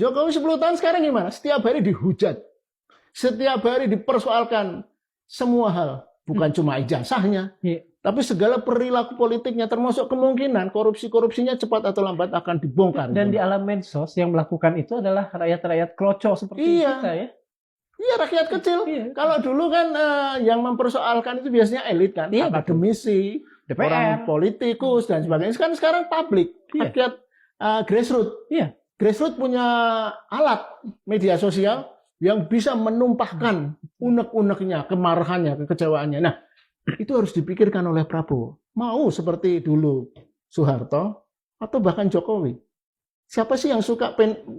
Jokowi 10 tahun sekarang gimana? Setiap hari dihujat. Setiap hari dipersoalkan semua hal. Bukan cuma ijazahnya. Tapi segala perilaku politiknya, termasuk kemungkinan korupsi-korupsinya cepat atau lambat akan dibongkar. Dan di alam medsos yang melakukan itu adalah rakyat-rakyat kroco seperti kita ya. Iya, rakyat kecil. Iya. Kalau dulu kan yang mempersoalkan itu biasanya elit kan, Iya, akademisi, DPR, orang politikus dan sebagainya. Sekarang publik, rakyat grassroots. Iya. Grassroots punya alat media sosial yang bisa menumpahkan unek-uneknya, kemarahannya, kekecewaannya. Nah, itu harus dipikirkan oleh Prabowo. Mau seperti dulu Soeharto atau bahkan Jokowi. Siapa sih yang suka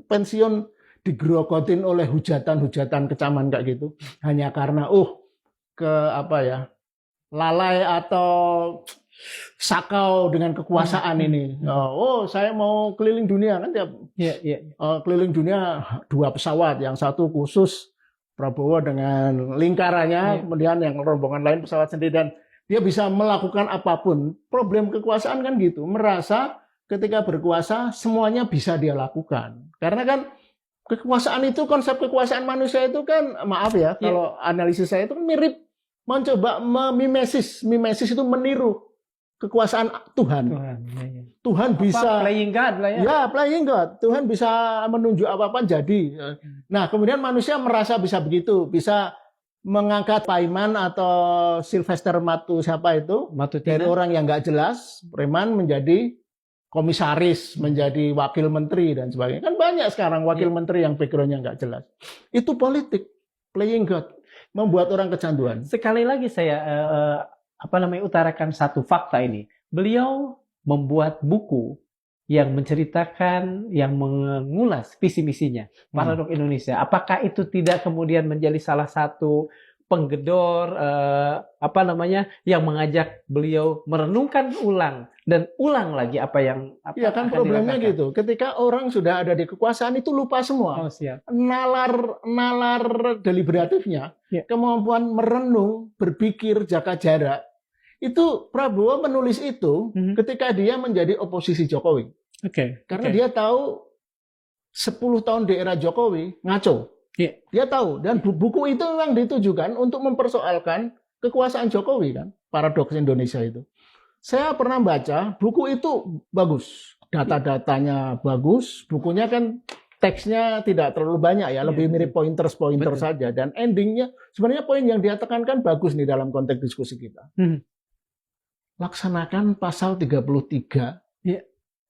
pensiun digerogotin oleh hujatan-hujatan kecaman kayak gitu? Hanya karena lalai atau sakau dengan kekuasaan ini. Saya mau keliling dunia kan tiap keliling dunia 2 pesawat, yang satu khusus Prabowo dengan lingkarannya, kemudian yang rombongan lain pesawat sendiri, dan dia bisa melakukan apapun. Problem kekuasaan kan gitu, merasa ketika berkuasa semuanya bisa dia lakukan. Karena kan kekuasaan itu, konsep kekuasaan manusia itu kan, maaf ya, kalau analisis saya itu kan mirip mencoba memimesis itu meniru kekuasaan Tuhan. Tuhan bisa playing God lah ya. Ya, playing God. Tuhan bisa menunjuk apa-apa jadi. Nah, kemudian manusia merasa bisa begitu, bisa mengangkat Paiman atau Sylvester dari orang yang nggak jelas, preman, menjadi komisaris, menjadi wakil menteri dan sebagainya. Kan banyak sekarang wakil menteri yang background-nya nggak jelas. Itu politik, playing God, membuat orang kecanduan. Sekali lagi saya utarakan satu fakta ini. Beliau membuat buku yang menceritakan, yang mengulas visi misinya Paradoks Indonesia. Apakah itu tidak kemudian menjadi salah satu penggedor yang mengajak beliau merenungkan ulang dan ulang lagi apa yang kan problemnya dilakukan. Gitu. Ketika orang sudah ada di kekuasaan itu lupa semua. Nalar deliberatifnya, kemampuan merenung, berpikir, jaga jarak. Itu Prabowo menulis itu ketika dia menjadi oposisi Jokowi. Karena dia tahu 10 tahun di era Jokowi ngaco. Dia tahu, dan buku itu memang ditujukan untuk mempersoalkan kekuasaan Jokowi kan, Paradoks Indonesia itu. Saya pernah baca, buku itu bagus, data-datanya bagus, bukunya kan teksnya tidak terlalu banyak ya, lebih mirip pointer saja, dan endingnya sebenarnya poin yang dia tekankan bagus nih dalam konteks diskusi kita. Laksanakan pasal 33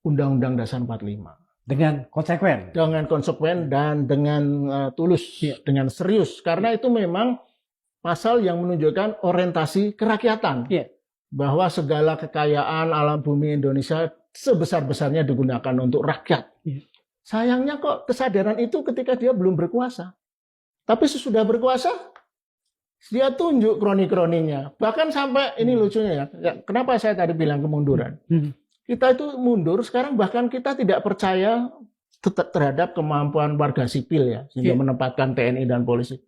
Undang-Undang Dasar 45. Dengan konsekuen dan dengan tulus, dengan serius. Karena itu memang pasal yang menunjukkan orientasi kerakyatan. Bahwa segala kekayaan alam bumi Indonesia sebesar-besarnya digunakan untuk rakyat. Sayangnya kok kesadaran itu ketika dia belum berkuasa. Tapi sesudah berkuasa, dia tunjuk kroni-kroninya. Bahkan sampai, ini lucunya ya, kenapa saya tadi bilang kemunduran. Kita itu mundur, sekarang bahkan kita tidak percaya terhadap kemampuan warga sipil ya, sehingga menempatkan TNI dan polisi.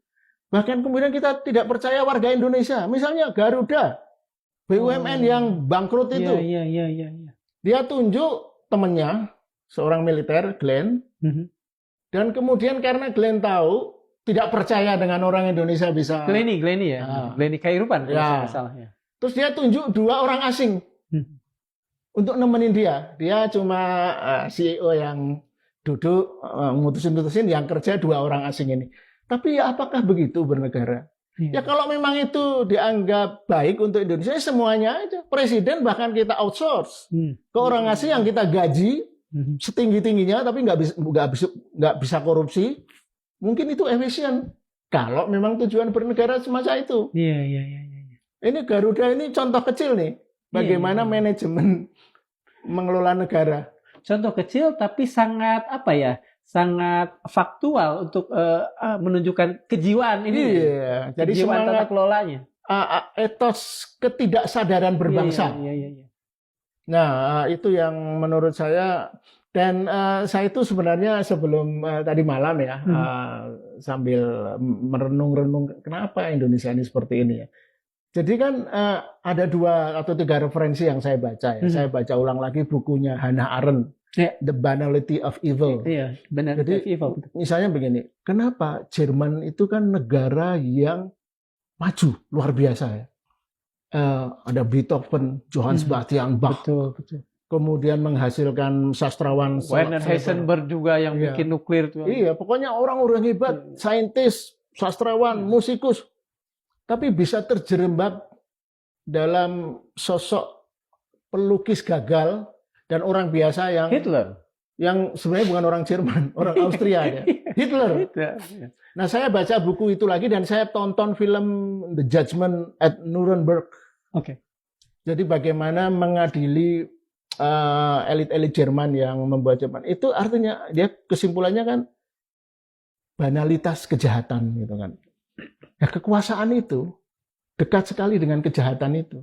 Bahkan kemudian kita tidak percaya warga Indonesia. Misalnya Garuda, BUMN yang bangkrut itu. Dia tunjuk temannya, seorang militer, Glenn. Dan kemudian karena Glenn tahu, tidak percaya dengan orang Indonesia bisa. Glenny ya. Glenny Kairupan kalau salahnya. Terus dia tunjuk 2 orang asing. Untuk nemenin dia. Dia cuma CEO yang duduk ngutusin yang kerja 2 orang asing ini. Tapi ya apakah begitu bernegara? Ya kalau memang itu dianggap baik untuk Indonesia, semuanya itu. Presiden bahkan kita outsource ke orang asing yang kita gaji setinggi-tingginya, tapi nggak bisa korupsi. Mungkin itu efisien. Kalau memang tujuan bernegara semacam itu. Ini Garuda ini contoh kecil nih. Bagaimana manajemen mengelola negara. Contoh kecil tapi sangat sangat faktual untuk menunjukkan kejiwaan ini. Jadi kejiwaan tata kelolanya. Etos ketidaksadaran berbangsa. Nah, itu yang menurut saya, dan saya itu sebenarnya sebelum tadi malam ya, sambil merenung-renung kenapa Indonesia ini seperti ini ya. Jadi kan ada 2 atau 3 referensi yang saya baca ya. Saya baca ulang lagi bukunya Hannah Arendt, The banality of evil. Iya, benar. Jadi evil. misalnya begini, kenapa Jerman itu kan negara yang maju luar biasa ya? Ada Beethoven, Johann Sebastian Bach, betul. kemudian menghasilkan sastrawan Werner Heisenberg juga yang bikin nuklir tuh. Iya, pokoknya orang-orang hebat, saintis, sastrawan, musikus, tapi bisa terjerembab dalam sosok pelukis gagal dan orang biasa yang sebenarnya bukan orang Jerman, orang Austria ya. Hitler. Nah, saya baca buku itu lagi dan saya tonton film The Judgment at Nuremberg. Jadi bagaimana mengadili elit-elit Jerman yang membuat Jerman. Itu artinya dia kesimpulannya kan banalitas kejahatan gitu kan. Ya, kekuasaan itu dekat sekali dengan kejahatan itu.